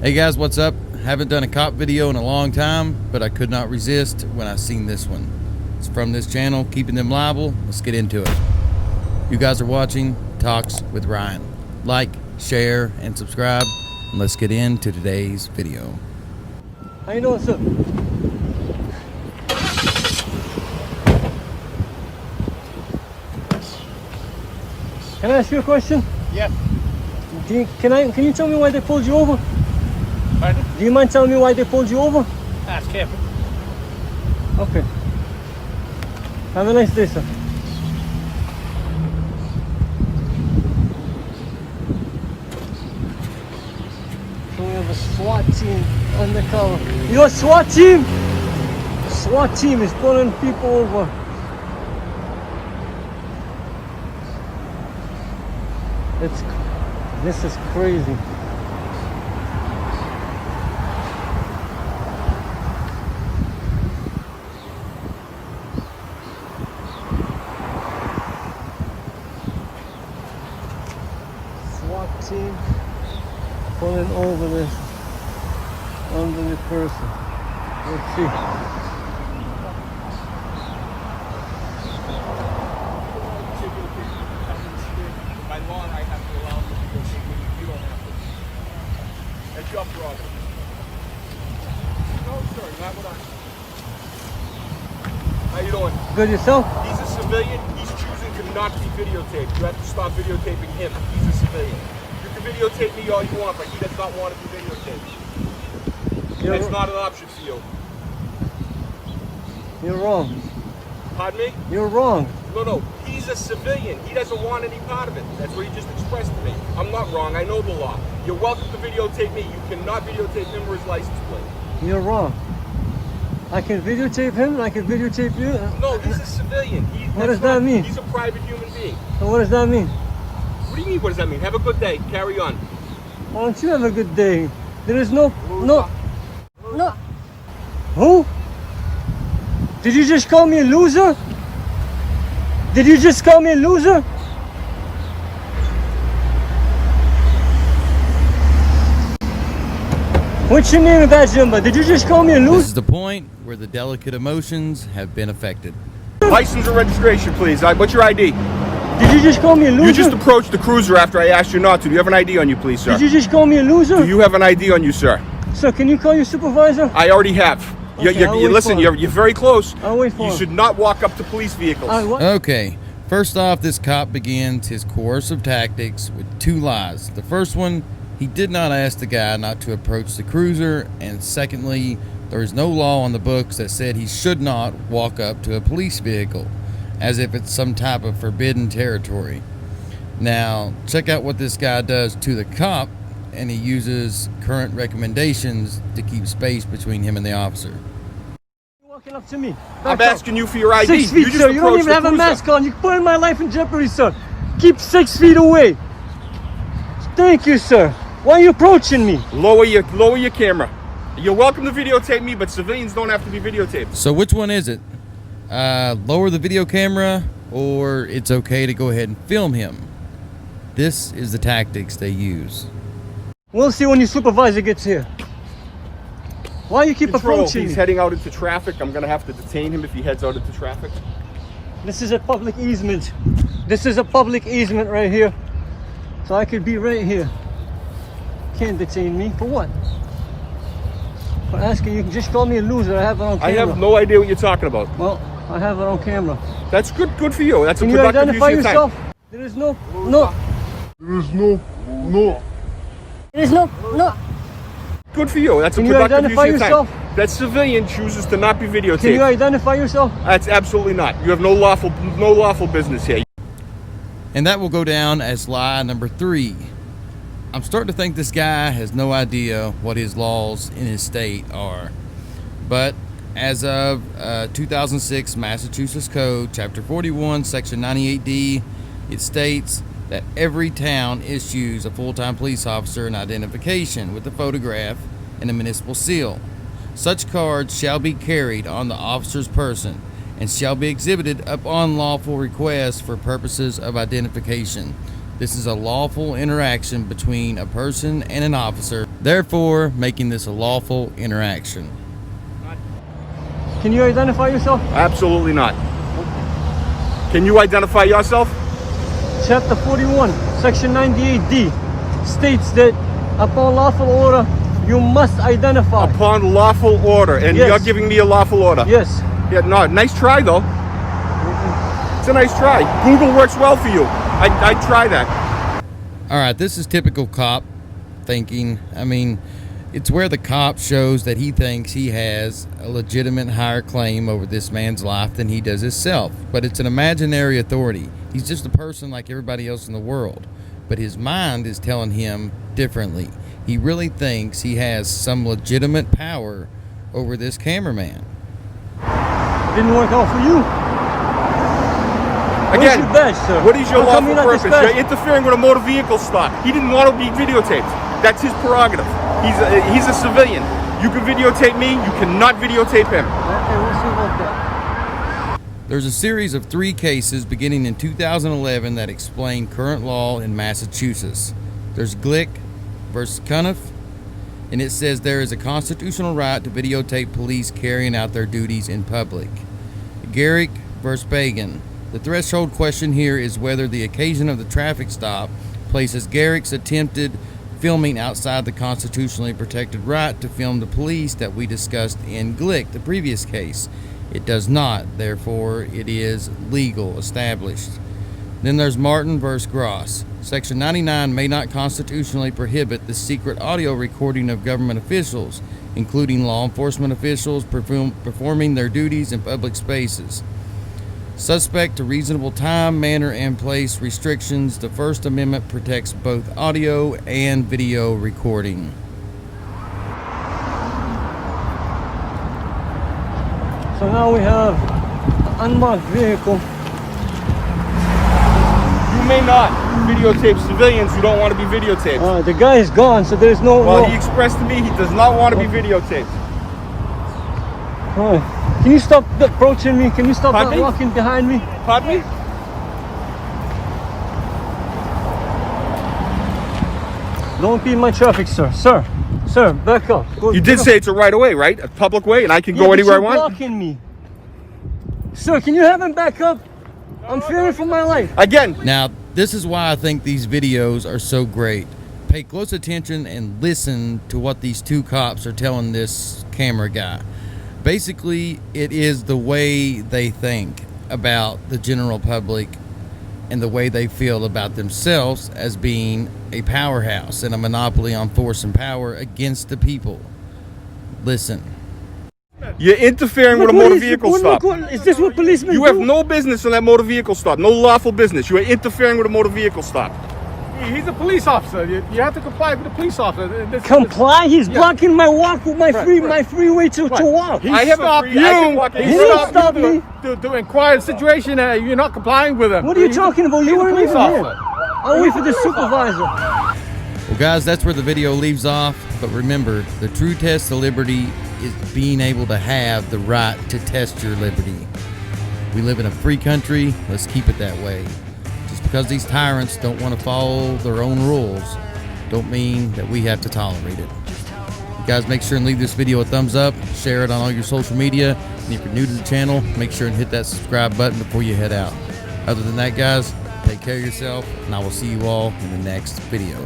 Hey guys, what's up? Haven't done a cop video in a long time, but I could not resist when I seen this one. It's from this channel, Keeping Them Liable. Let's get into it. You guys are watching Talks with Ryan. Like, share, and subscribe, and let's get into today's video. How you doing, sir? Can I ask you a question? Yeah. Can you tell me why they pulled you over? Pardon? Do you mind telling me why they pulled you over? Ask him. Okay. Have a nice day, sir. So we have a SWAT team undercover. You're a SWAT team? SWAT team is pulling people over. This is crazy. SWAT team pulling over this elderly person. Let's see. By law, I have to allow them to videotape me. You don't have to. That's your problem. No, sir, not what I. How you doing? Good, yourself? He's a civilian. He's choosing to not be videotaped. You have to stop videotaping him. He's a civilian. You can videotape me all you want, but he does not want to be videotaped. That's not an option for you. You're wrong. Pardon me? You're wrong. No. He's a civilian. He doesn't want any part of it. That's what he just expressed to me. I'm not wrong. I know the law. You're welcome to videotape me. You cannot videotape him or his license plate. You're wrong. I can videotape him, I can videotape you. No, he's a civilian. What does that mean? He's a private human being. So what does that mean? What do you mean, what does that mean? Have a good day. Carry on. Why don't you have a good day? There is no. Who? Did you just call me a loser? Did you just call me a loser? What's your name and badge number? Did you just call me a loser? This is the point where the delicate emotions have been affected. License or registration, please. What's your ID? Did you just call me a loser? You just approached the cruiser after I asked you not to. Do you have an ID on you, please, sir? Did you just call me a loser? Do you have an ID on you, sir? Sir, can you call your supervisor? I already have. Okay, Listen, you're very close. I'll wait for You him. should not walk up to police vehicles. Okay, first off, this cop begins his coercive tactics with two lies. The first one, he did not ask the guy not to approach the cruiser, and secondly, there is no law on the books that said he should not walk up to a police vehicle, as if it's some type of forbidden territory. Now, check out what this guy does to the cop, and he uses current recommendations to keep space between him and the officer. You're walking up to me. I'm asking you for your ID. 6 feet, sir. You don't even have a mask on. You're putting my life in jeopardy, sir. Keep 6 feet away. Thank you, sir. Why are you approaching me? Lower your camera. You're welcome to videotape me, but civilians don't have to be videotaped. So which one is it? Lower the video camera, or it's okay to go ahead and film him? This is the tactics they use. We'll see when your supervisor gets here. Why you keep approaching He's me? heading out into traffic. I'm going to have to detain him if he heads out into traffic. This is a public easement. This is a public easement right here. So I could be right here. Can't detain me. For what? For asking, you can just call me a loser. I have it on camera. I have no idea what you're talking about. Well, I have it on camera. That's good for you. That's Can a you productive identify use of your yourself? time. There is no. There's no. Good for you. That's Can a you productive use identify of your yourself? time. That civilian chooses to not be Can you videotaped. identify yourself? That's absolutely not. You have no lawful business here. And that will go down as lie number 3. I'm starting to think this guy has no idea what his laws in his state are. But as of 2006 Massachusetts Code, Chapter 41, Section 98D, it states that every town issues a full-time police officer an identification with a photograph and a municipal seal. Such cards shall be carried on the officer's person and shall be exhibited upon lawful request for purposes of identification. This is a lawful interaction between a person and an officer, therefore making this a lawful interaction. Can you identify yourself? Absolutely not. Can you identify yourself? Chapter 41, Section 98D states that upon lawful order, you must identify. Upon lawful order, and Yes. you're giving me a lawful order. Yes. Yeah, no, nice try though. It's a nice try. Google works well for you. I'd try that. All right, this is typical cop thinking. I mean, it's where the cop shows that he thinks he has a legitimate higher claim over this man's life than he does himself. But it's an imaginary authority. He's just a person like everybody else in the world. But his mind is telling him differently. He really thinks he has some legitimate power over this cameraman. Didn't work out for you. Again, Where's your badge, sir? what is your How come lawful you're not purpose? dispatched? You're interfering with a motor vehicle stop. He didn't want to be videotaped. That's his prerogative. He's a civilian. You can videotape me. You cannot videotape him. Okay, we'll see about that. There's a series of 3 cases beginning in 2011 that explain current law in Massachusetts. There's Glick versus Cuniff, and it says there is a constitutional right to videotape police carrying out their duties in public. Garrick versus Bagan. The threshold question here is whether the occasion of the traffic stop places Garrick's attempted filming outside the constitutionally protected right to film the police that we discussed in Glick, the previous case. It does not, therefore it is legal, established. Then there's Martin versus Gross. Section 99 may not constitutionally prohibit the secret audio recording of government officials, including law enforcement officials performing their duties in public spaces. Suspect to reasonable time, manner, and place restrictions. The First Amendment protects both audio and video recording. So now we have an unmarked vehicle. You may not videotape civilians who don't want to be videotaped. The guy is gone, so there's no... Well, he expressed to me he does not want to be videotaped. Alright. Can you stop approaching me? Can you stop Pardon me? walking behind me? Pardon me? Don't be in my traffic, sir. Sir, back up. Go, You back did up. say it's a right of way, right? A public way, and I can Yeah, go but anywhere I you're want? blocking me. Sir, can you have him back up? I'm fearing for my life. Again, Now, this is why I think these videos are so great. Pay close attention and listen to what these 2 cops are telling this camera guy. Basically, it is the way they think about the general public and the way they feel about themselves as being a powerhouse and a monopoly on force and power against the people. Listen. you're interfering with a Look, motor what is- vehicle what- stop. look, is this what policemen You do? have no business in that motor vehicle stop. No lawful business. You are interfering with a motor vehicle stop. He's a police officer. You have to comply with the police officer. Comply? He's blocking my walk with my Right. my freeway to walk. He I have a stopped free- I can you. walk He in. He didn't stopped stop you me. to inquire the situation. You're not complying with him. What are you He's a- talking about? You he's a weren't police even here. officer. I'll wait for the supervisor. Well, guys, that's where the video leaves off. But remember, the true test of liberty is being able to have the right to test your liberty. We live in a free country. Let's keep it that way. Just because these tyrants don't want to follow their own rules, don't mean that we have to tolerate it. You guys, make sure and leave this video a thumbs up. Share it on all your social media. And if you're new to the channel, make sure and hit that subscribe button before you head out. Other than that, guys, take care of yourself, and I will see you all in the next video.